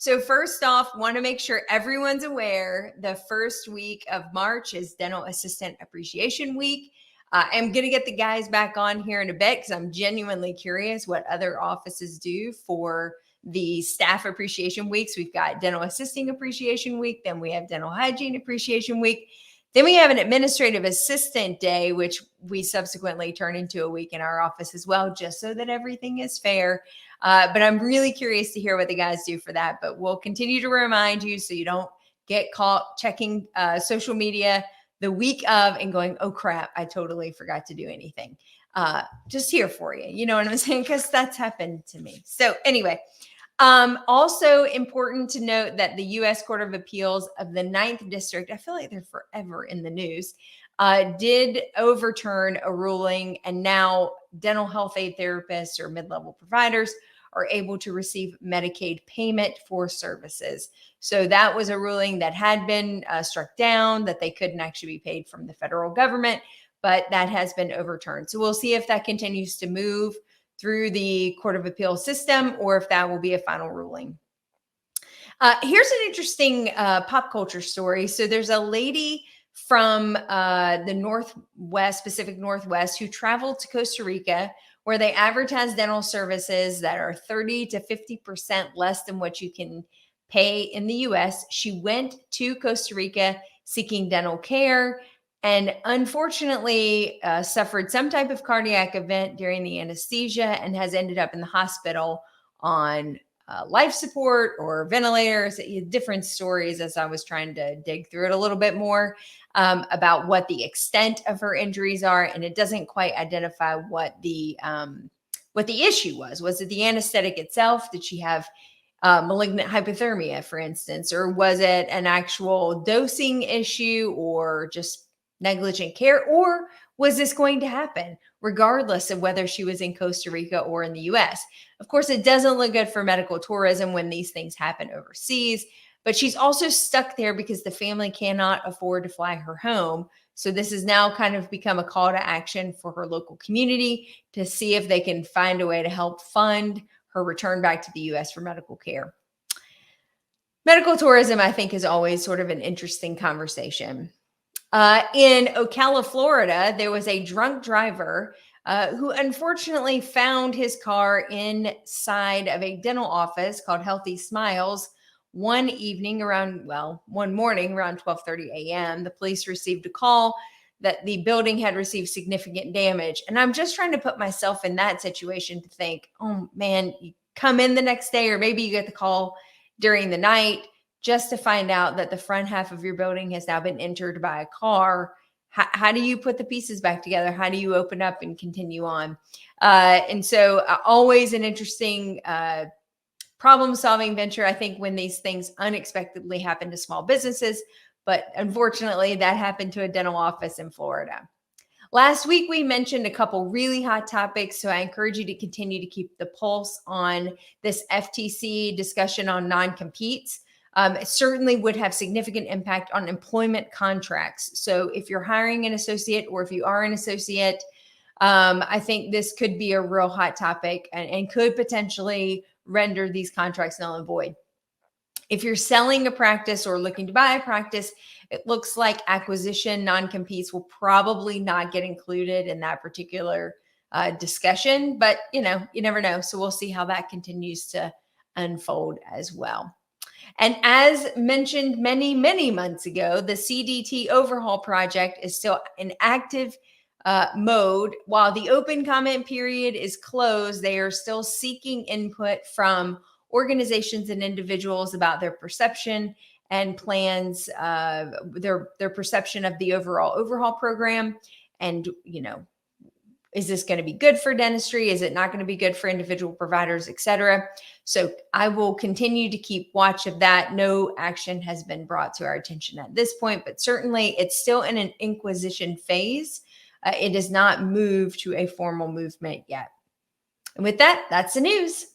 So first off, want to make sure everyone's aware the first week of March is Dental Assistant Appreciation Week. I'm going to get the guys back on here in a bit because I'm genuinely curious what other offices do for the staff appreciation weeks. We've got Dental Assisting Appreciation Week, then we have Dental Hygiene Appreciation Week. Then we have an Administrative Assistant Day, which we subsequently turn into a week in our office as well, just so that everything is fair. But I'm really curious to hear what the guys do for that. But we'll continue to remind you so you don't get caught checking social media the week of and going, oh crap, I totally forgot to do anything. Just here for you. You know what I'm saying? Because that's happened to me. So anyway, also important to note that the U.S. Court of Appeals of the Ninth District, I feel like they're forever in the news, did overturn a ruling, and now dental health aid therapists or mid-level providers are able to receive Medicaid payment for services. So that was a ruling that had been struck down, that they couldn't actually be paid from the federal government, but that has been overturned. So we'll see if that continues to move through the Court of Appeal system or if that will be a final ruling. Here's an interesting pop culture story. So there's a lady from the Northwest, Pacific Northwest, who traveled to Costa Rica where they advertise dental services that are 30 to 50% less than what you can pay in the US. She went to Costa Rica seeking dental care and unfortunately suffered some type of cardiac event during the anesthesia and has ended up in the hospital on life support or ventilators. Different stories as I was trying to dig through it a little bit more about what the extent of her injuries are, and it doesn't quite identify what the issue was. Was it the anesthetic itself? Did she have malignant hypothermia, for instance, or was it an actual dosing issue or just negligent care, or was this going to happen regardless of whether she was in Costa Rica or in the US? Of course, it doesn't look good for medical tourism when these things happen overseas, but she's also stuck there because the family cannot afford to fly her home. So this has now kind of become a call to action for her local community to see if they can find a way to help fund her return back to the US for medical care. Medical tourism, I think, is always sort of an interesting conversation. In Ocala, Florida, there was a drunk driver who unfortunately found his car inside of a dental office called Healthy Smiles one morning around 12:30 a.m. The police received a call that the building had received significant damage. And I'm just trying to put myself in that situation to think, oh man, you come in the next day, or maybe you get the call during the night just to find out that the front half of your building has now been entered by a car. How do you put the pieces back together? How do you open up and continue on? And so always an interesting problem-solving venture, I think, when these things unexpectedly happen to small businesses. But unfortunately, that happened to a dental office in Florida. Last week, we mentioned a couple really hot topics, so I encourage you to continue to keep the pulse on this FTC discussion on non-competes. It certainly would have significant impact on employment contracts. So if you're hiring an associate or if you are an associate, I think this could be a real hot topic and could potentially render these contracts null and void. If you're selling a practice or looking to buy a practice, it looks like acquisition non-competes will probably not get included in that particular discussion, but you never know. So we'll see how that continues to unfold as well. And as mentioned many, many months ago, the CDT overhaul project is still in active mode. While the open comment period is closed, they are still seeking input from organizations and individuals about their perception and plans, their perception of the overall overhaul program. And, is this going to be good for dentistry? Is it not going to be good for individual providers, et cetera? So I will continue to keep watch of that. No action has been brought to our attention at this point, but certainly it's still in an inquisition phase. It has not moved to a formal movement yet. And with that, that's the news.